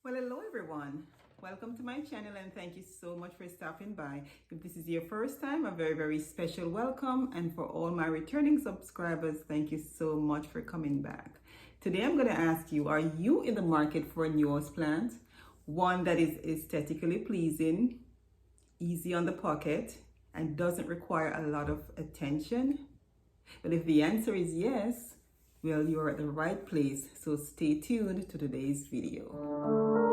Well, hello everyone. Welcome to my channel and thank you so much for stopping by. If this is your first time, a very special welcome, and for all my returning subscribers, thank you so much for coming back. Today I'm going to ask you, are you in the market for a new house plant? One that is aesthetically pleasing, easy on the pocket, and doesn't require a lot of attention? But if the answer is yes, well, you're at the right place, so stay tuned to today's video.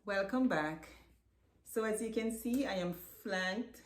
Welcome back. So as you can see, I am flanked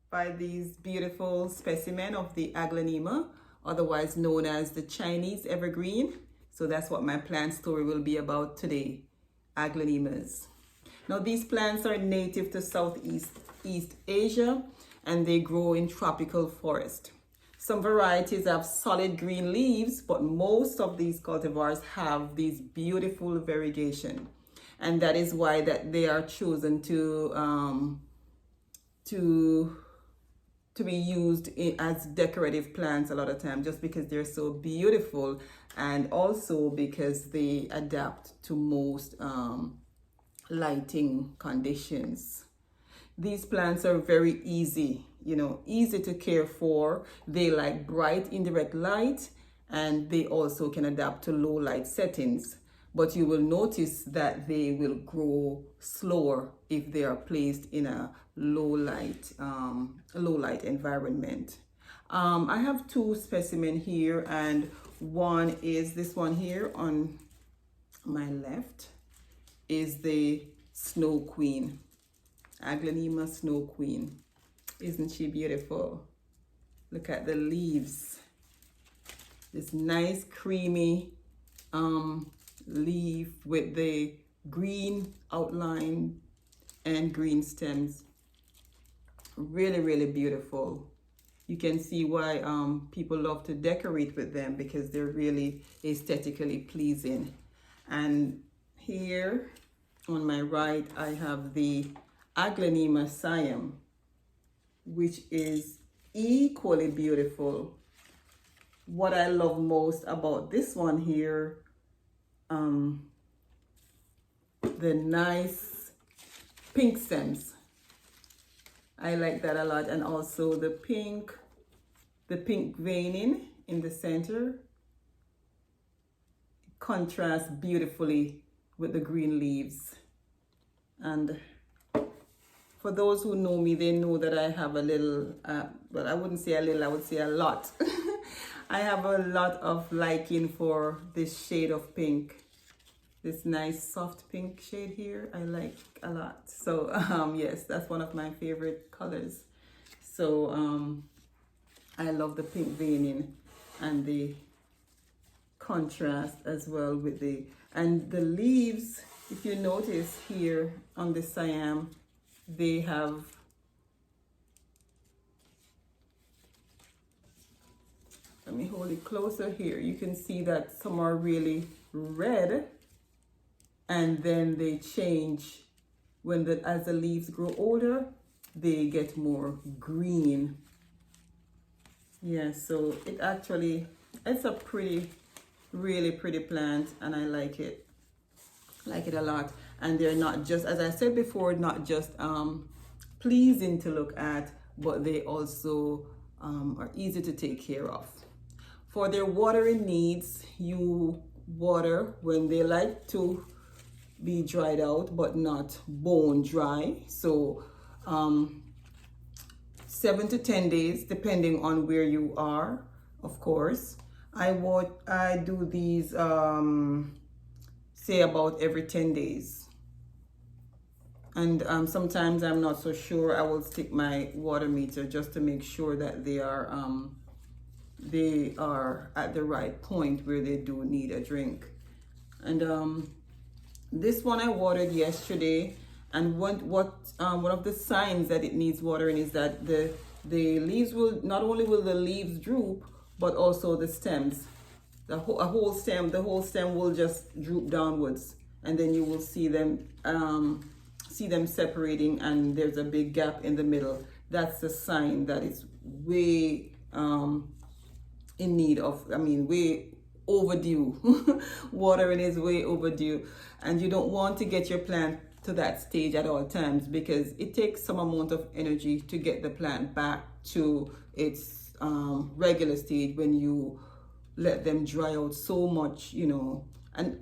by these beautiful specimen of the Aglaonema, otherwise known as the Chinese evergreen. So that's what my plant story will be about today, Aglaonemas. Now these plants are native to Southeast Asia and they grow in tropical forest. Some varieties have solid green leaves, but most of these cultivars have these beautiful variegation. And that is why that they are chosen to be used as decorative plants a lot of time, just because they're so beautiful, and also because they adapt to most lighting conditions. These plants are very easy, easy to care for. They like bright indirect light, and they also can adapt to low light settings. But you will notice that they will grow slower if they are placed in a low light environment. I have two specimens here, and one is this one here on my left is the Snow Queen, Aglaonema Snow Queen. Isn't she beautiful? Look at the leaves. This nice creamy leaf with the green outline and green stems. Really beautiful. You can see why people love to decorate with them, because they're really aesthetically pleasing. And here on my right I have the Aglaonema Siam, which is equally beautiful. What I love most about this one here, the nice pink stems. I like that a lot, and also the pink veining in the center contrasts beautifully with the green leaves. And for those who know me, they know that I have a little, well, I wouldn't say a little, I would say a lot. I have a lot of liking for this shade of pink. this nice soft pink shade here I like a lot. So yes, that's one of my favorite colors. So I love the pink veining and the contrast as well with the leaves. If you notice here on the Siam, they have, let me hold it closer here. You can see that some are really red, and then they change when as the leaves grow older, they get more green. Yeah, so it actually, it's a pretty, really pretty plant, and I like it a lot. And they're not just, as I said before, not just pleasing to look at, but they also are easy to take care of. For their watering needs, you water when they like to be dried out but not bone dry. So 7 to 10 days depending on where you are, of course. I do these say about every 10 days. And sometimes I'm not so sure. I will stick my water meter just to make sure that they are at the right point where they do need a drink. And this one I watered yesterday, and one of the signs that it needs watering is that the leaves will, not only will the leaves droop, but also the stems. The whole stem will just droop downwards, and then you will see them separating, and there's a big gap in the middle. That's a sign that it's way in need of, way overdue. Watering is way overdue, and you don't want to get your plant to that stage at all times, because it takes some amount of energy to get the plant back to its regular stage when you let them dry out so much, and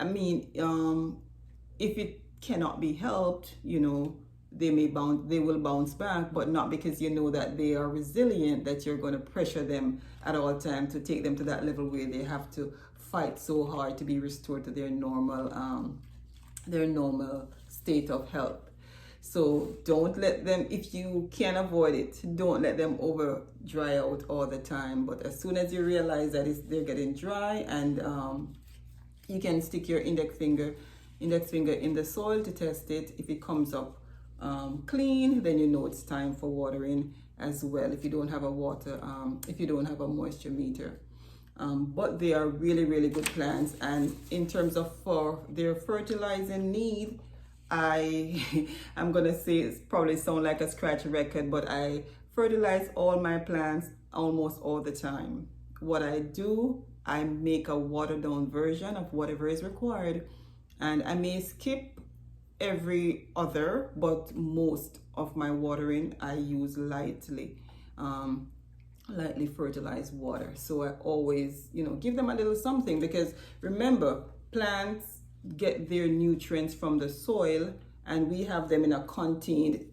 if it cannot be helped, they will bounce back, but not because you know that they are resilient, that you're going to pressure them at all times to take them to that level where they have to fight so hard to be restored to their normal state of health. So don't let them, if you can avoid it, don't let them over dry out all the time. But as soon as you realize that they're getting dry, and you can stick your index finger in the soil to test it. If it comes up clean, then you know it's time for watering as well, if you don't have a moisture meter. But they are really, really good plants. And in terms of for their fertilizing need, I'm gonna say it's probably sound like a scratch record, but I fertilize all my plants almost all the time. What I do, I make a watered down version of whatever is required, and I may skip every other, but most of my watering I use lightly fertilized water. So I always, give them a little something, because remember, plants get their nutrients from the soil, and we have them in a contained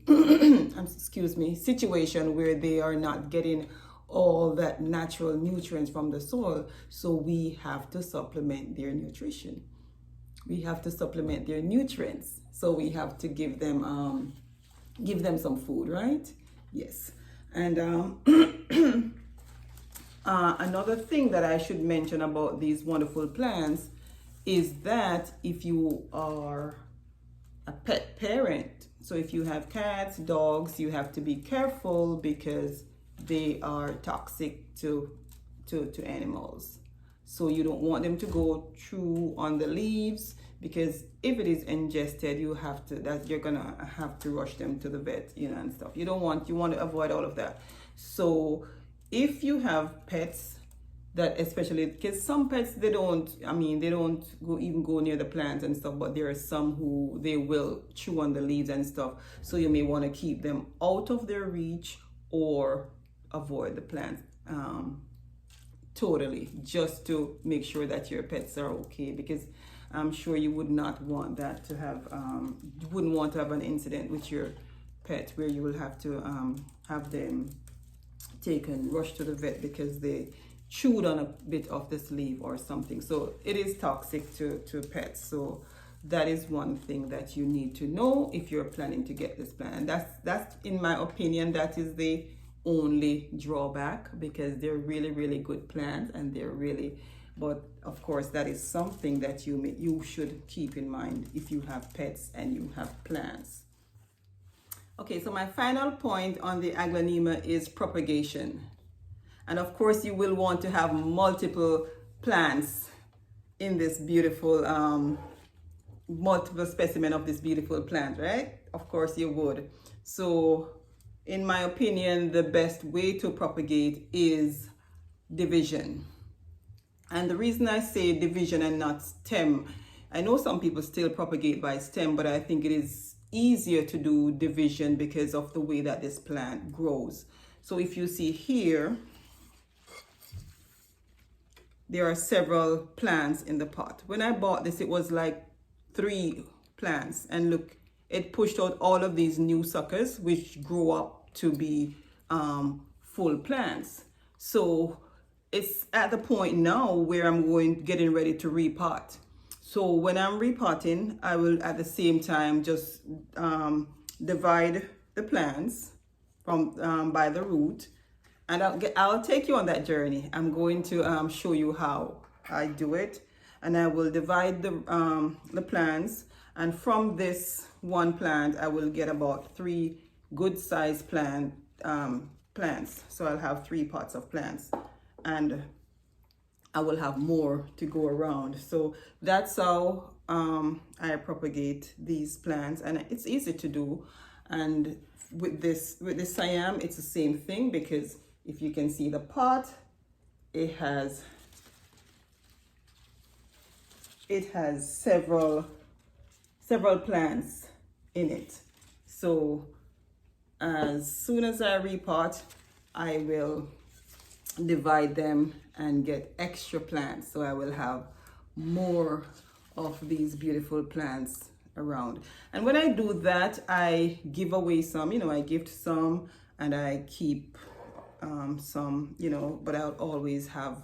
situation where they are not getting all that natural nutrients from the soil. So we have to supplement their nutrition. We have to supplement their nutrients. So we have to give them some food, right? Yes. And another thing that I should mention about these wonderful plants is that if you are a pet parent, so if you have cats, dogs, you have to be careful, because they are toxic to animals. So you don't want them to go through on the leaves, because if it is ingested, you're gonna have to rush them to the vet, and stuff. You want to avoid all of that. So if you have pets, that especially, because some pets, they don't go near the plants and stuff, but there are some who they will chew on the leaves and stuff. So you may want to keep them out of their reach or avoid the plants totally, just to make sure that your pets are okay, because I'm sure you would not want that to have, you wouldn't want to have an incident with your pet where you will have to have them rushed to the vet because they chewed on a bit of this leaf or something. So it is toxic to pets. So that is one thing that you need to know if you're planning to get this plant. And that's in my opinion, that is the only drawback, because they're really, really good plants, and they're really, but of course that is something that you should keep in mind if you have pets and you have plants. Okay, so my final point on the Aglaonema is propagation. And of course you will want to have multiple plants in this beautiful multiple specimen of this beautiful plant, right? Of course you would. So in my opinion, the best way to propagate is division. And the reason I say division and not stem, I know some people still propagate by stem, but I think it is easier to do division because of the way that this plant grows. So if you see here, there are several plants in the pot. When I bought this, it was like 3 plants, and look, it pushed out all of these new suckers, which grew up to be full plants. So it's at the point now where I'm getting ready to repot. So when I'm repotting, I will at the same time just divide the plants from by the root, and I'll take you on that journey. I'm going to show you how I do it, and I will divide the plants, and from this one plant I will get about 3 good sized plants. So I'll have 3 pots of plants, and I will have more to go around. So that's how I propagate these plants, and it's easy to do. And with this Siam, it's the same thing, because if you can see the pot, it has several plants in it. So as soon as I repot, I will divide them and get extra plants, so I will have more of these beautiful plants around. And when I do that, I give away some, I gift some, and I keep some, but I'll always have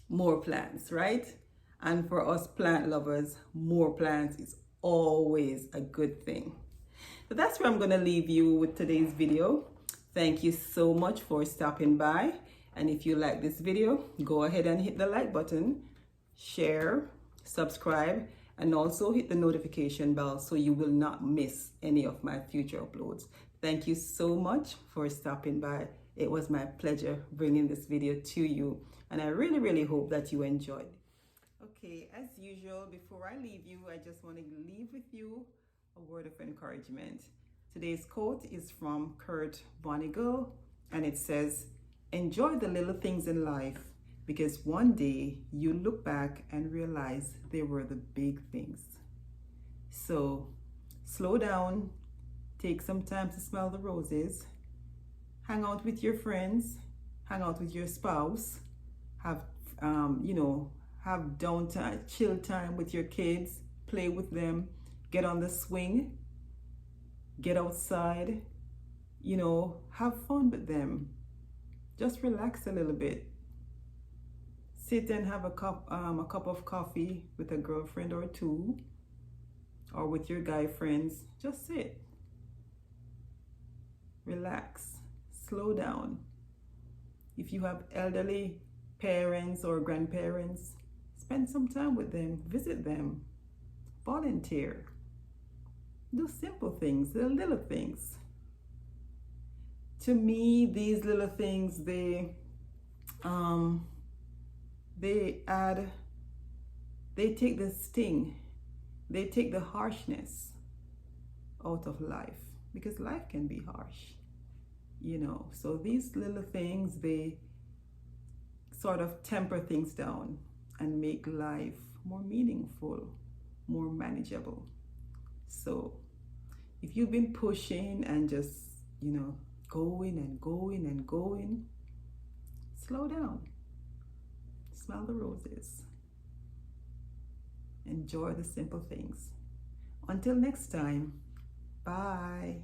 more plants, right? And for us plant lovers, more plants is always a good thing. So that's where I'm going to leave you with today's video. Thank you so much for stopping by. And if you like this video, go ahead and hit the like button, share, subscribe, and also hit the notification bell so you will not miss any of my future uploads. Thank you so much for stopping by. It was my pleasure bringing this video to you, and I really, really hope that you enjoyed. Okay, as usual, before I leave you, I just want to leave with you a word of encouragement. Today's quote is from Kurt Vonnegut, and it says, "Enjoy the little things in life, because one day you look back and realize they were the big things." So slow down, take some time to smell the roses, hang out with your friends, hang out with your spouse, have have downtime, chill time with your kids, play with them, get on the swing, get outside, have fun with them. Just relax a little bit. Sit and have a cup of coffee with a girlfriend or 2, or with your guy friends. Just sit, relax, slow down. If you have elderly parents or grandparents, spend some time with them, visit them, volunteer. Do simple things, the little things. To me, these little things, they take the sting, they take the harshness out of life, because life can be harsh, so these little things, they sort of temper things down and make life more meaningful, more manageable. So if you've been pushing and just going and going and going, slow down, smell the roses, enjoy the simple things. Until next time, bye.